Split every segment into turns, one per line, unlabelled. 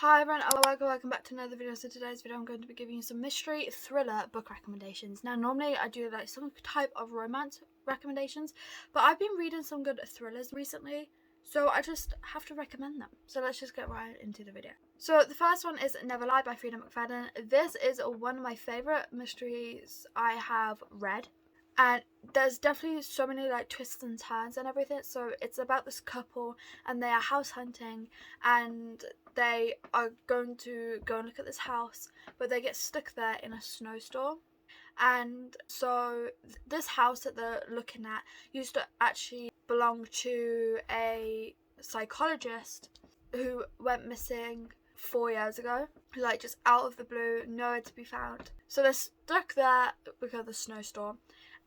Hi everyone, welcome back to another video. So today's video I'm going to be giving you some mystery thriller book recommendations. Now normally I do like some type of romance recommendations, but I've been reading some good thrillers recently, so I just have to recommend them. So let's just get right into the video. So the first one is Never Lie by Freida McFadden. This is one of my favourite mysteries I have read. And there's definitely so many like twists and turns and everything. So it's about this couple and they are house hunting and they are going to go and look at this house, but they get stuck there in a snowstorm. And so this house that they're looking at used to actually belong to a psychologist who went missing 4 years ago, like just out of the blue, nowhere to be found. So they're stuck there because of the snowstorm.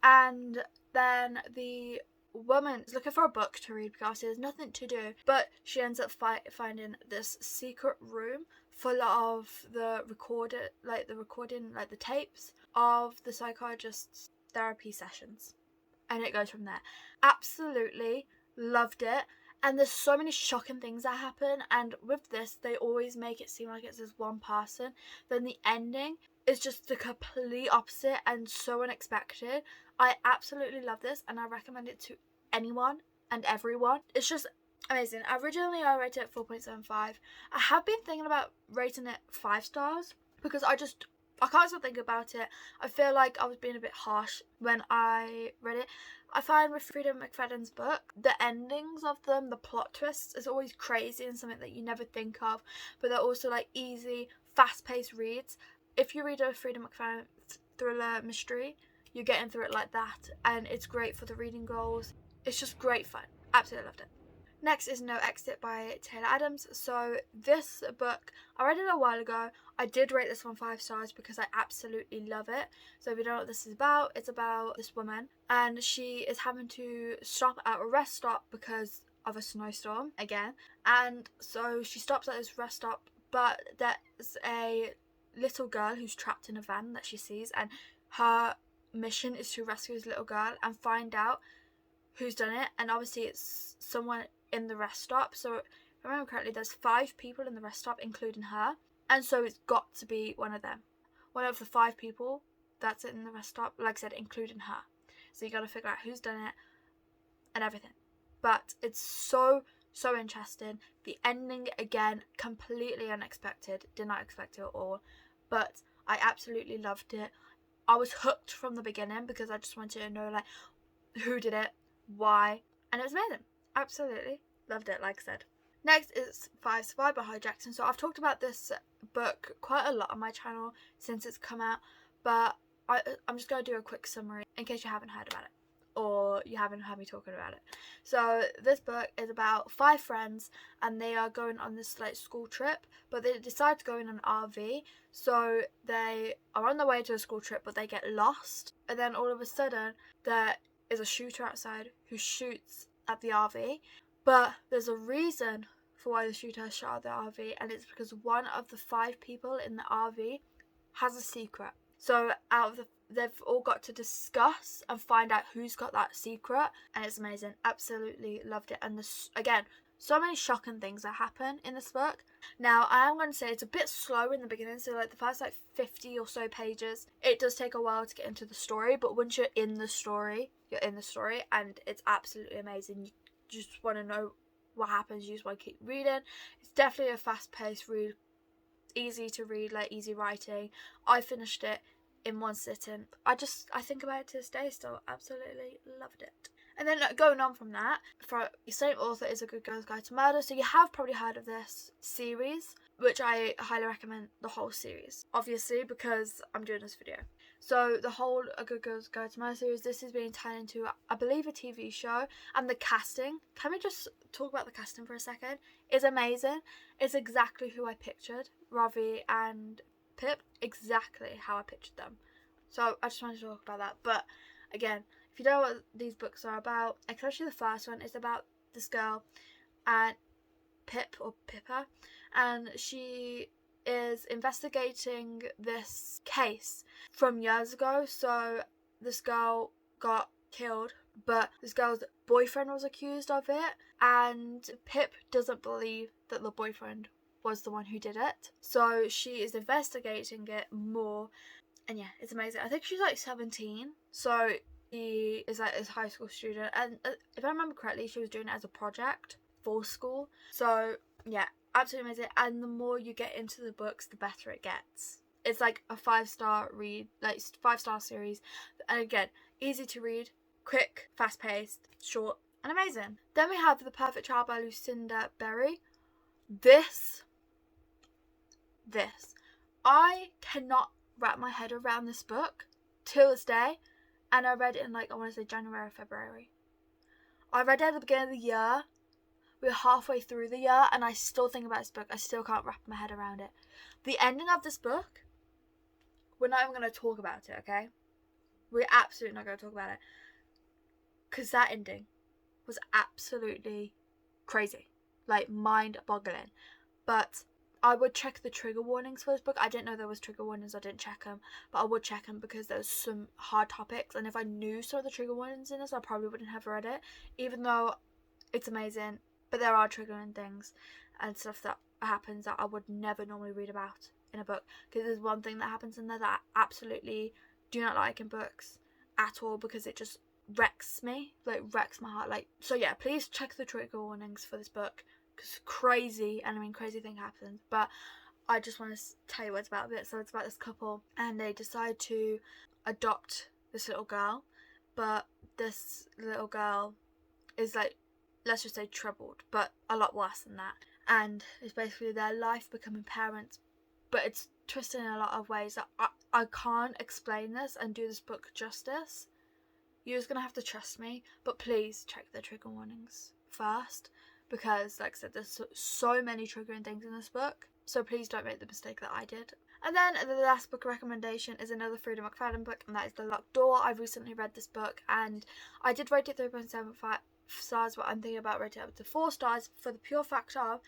And then the woman is looking for a book to read because there's nothing to do, but she ends up finding this secret room full of the tapes of the psychologist's therapy sessions, and it goes from there. Absolutely loved it. And there's so many shocking things that happen, and with this they always make it seem like it's this one person, then the ending is just the complete opposite and so unexpected. I absolutely love this and I recommend it to anyone and everyone. It's just amazing. Originally I rated it 4.75. I have been thinking about rating it 5 stars because I can't stop thinking about it. I feel like I was being a bit harsh when I read it. I find with Freida McFadden's book, the endings of them, the plot twists, is always crazy and something that you never think of, but they're also like easy, fast-paced reads. If you read a Freida McFadden thriller mystery, you're getting through it like that, and it's great for the reading goals. It's just great fun. Absolutely loved it. Next is No Exit by Taylor Adams. So this book, I read it a while ago. I did rate this one 5 stars because I absolutely love it. So if you don't know what this is about, it's about this woman and she is having to stop at a rest stop because of a snowstorm again. And so she stops at this rest stop, but there's a little girl who's trapped in a van that she sees, and her mission is to rescue this little girl and find out who's done it. And obviously it's someone in the rest stop. So if I remember correctly, there's 5 people in the rest stop including her, and so it's got to be one of them, one of the 5 people that's in the rest stop, like I said, including her. So you got to figure out who's done it and everything. But it's so interesting. The ending, again, completely unexpected. Did not expect it at all, but I absolutely loved it. I was hooked from the beginning because I just wanted to know like who did it, why, and it was amazing. Absolutely loved it, like I said. Next is 5 Survived by Holly Jackson. So I've talked about this book quite a lot on my channel since it's come out, but I'm just going to do a quick summary in case you haven't heard about it or you haven't heard me talking about it. So this book is about 5 friends and they are going on this like school trip, but they decide to go in an RV. So they are on their way to a school trip, but they get lost, and then all of a sudden there is a shooter outside who shoots at the RV, but there's a reason for why the shooter shot at the RV, and it's because one of the 5 people in the RV has a secret. So they've all got to discuss and find out who's got that secret, and it's amazing. Absolutely loved it. And again, so many shocking things that happen in this book. Now I am going to say it's a bit slow in the beginning, so like the first like 50 or so pages, it does take a while to get into the story, but once you're in the story, and it's absolutely amazing. You just want to know what happens, you just want to keep reading. It's definitely a fast-paced read, easy to read, like easy writing. I finished it in one sitting. I think about it to this day still. Absolutely loved it. And then going on from that, for the same author is A Good Girl's Guide to Murder. So you have probably heard of this series, which I highly recommend the whole series, obviously, because I'm doing this video. So the whole A Good Girl's Guide to Murder series, this is being turned into, I believe, a TV show. And the casting, can we just talk about the casting for a second? Is amazing. It's exactly who I pictured, Ravi and Pip, exactly how I pictured them. So I just wanted to talk about that. But again, if you don't know what these books are about, especially the first one, is about this girl and Pip, or Pippa, and she is investigating this case from years ago. So this girl got killed, but this girl's boyfriend was accused of it, and Pip doesn't believe that the boyfriend was the one who did it. So she is investigating it more, and yeah, it's amazing. I think she's like 17, so she is like a high school student, and if I remember correctly, she was doing it as a project for school. So yeah, absolutely amazing. And the more you get into the books, the better it gets. It's like a 5-star read, like 5-star series, and again, easy to read, quick, fast-paced, short, and amazing. Then we have The Perfect Child by Lucinda Berry. This, I cannot wrap my head around this book till this day, and I read it in like, I want to say January or February. I read it at the beginning of the year. We're halfway through the year, and I still think about this book. I still can't wrap my head around it. The ending of this book, we're not even going to talk about it, okay? We're absolutely not going to talk about it. Because that ending was absolutely crazy. Like, mind-boggling. But I would check the trigger warnings for this book. I didn't know there was trigger warnings. I didn't check them. But I would check them because there's some hard topics. And if I knew some of the trigger warnings in this, I probably wouldn't have read it. Even though it's amazing. But there are triggering things and stuff that happens that I would never normally read about in a book. Because there's one thing that happens in there that I absolutely do not like in books at all. Because it just wrecks me. Like, wrecks my heart. Like, so yeah, please check the trigger warnings for this book. Because crazy, and I mean crazy thing happens. But I just want to tell you what it's about a bit. So it's about this couple, and they decide to adopt this little girl. But this little girl is like, let's just say troubled, but a lot worse than that. And it's basically their life becoming parents, but it's twisted in a lot of ways that I can't explain this and do this book justice. You're just going to have to trust me, but please check the trigger warnings first, because like I said, there's so many triggering things in this book, so please don't make the mistake that I did. And then the last book recommendation is another Frida McFadden book, and that is The Locked Door. I've recently read this book, and I did rate it 3.75 stars, but I'm thinking about rating it up to 4 stars for the pure fact of,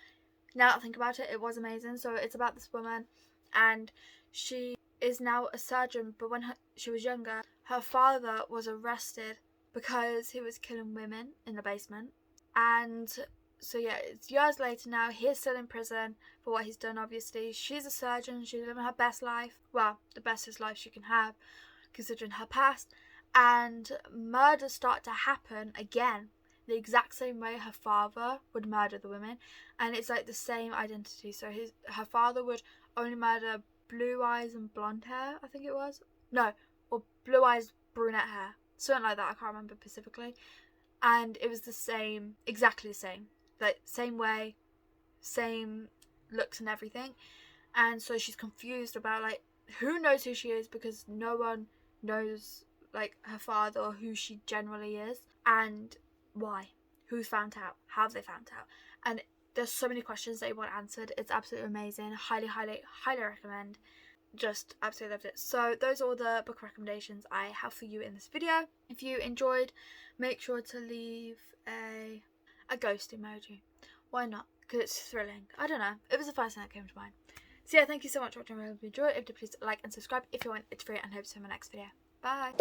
now that I think about it, it was amazing. So it's about this woman, and she is now a surgeon, but when she was younger, her father was arrested because he was killing women in the basement. And so yeah, it's years later now, he's still in prison for what he's done, obviously. She's a surgeon, she's living her best life, well, the bestest life she can have, considering her past, and murders start to happen again, the exact same way her father would murder the women, and it's like the same identity. So her father would only murder blue eyes and blonde hair, I think it was. No, or blue eyes, brunette hair, something like that, I can't remember specifically. And it was the same, exactly the same, like same way, same looks and everything. And so she's confused about like who knows who she is, because no one knows like her father or who she generally is, and why, who's found out, how have they found out. And there's so many questions that you want answered. It's absolutely amazing. Highly recommend. Just absolutely loved it. So those are all the book recommendations I have for you in this video. If you enjoyed, make sure to leave a ghost emoji. Why not? Because it's thrilling. I don't know, it was the first thing that came to mind. So yeah, thank you so much for watching. I hope you enjoyed. If you please like and subscribe if you want. It's free, and hope to see you in my next video. Bye.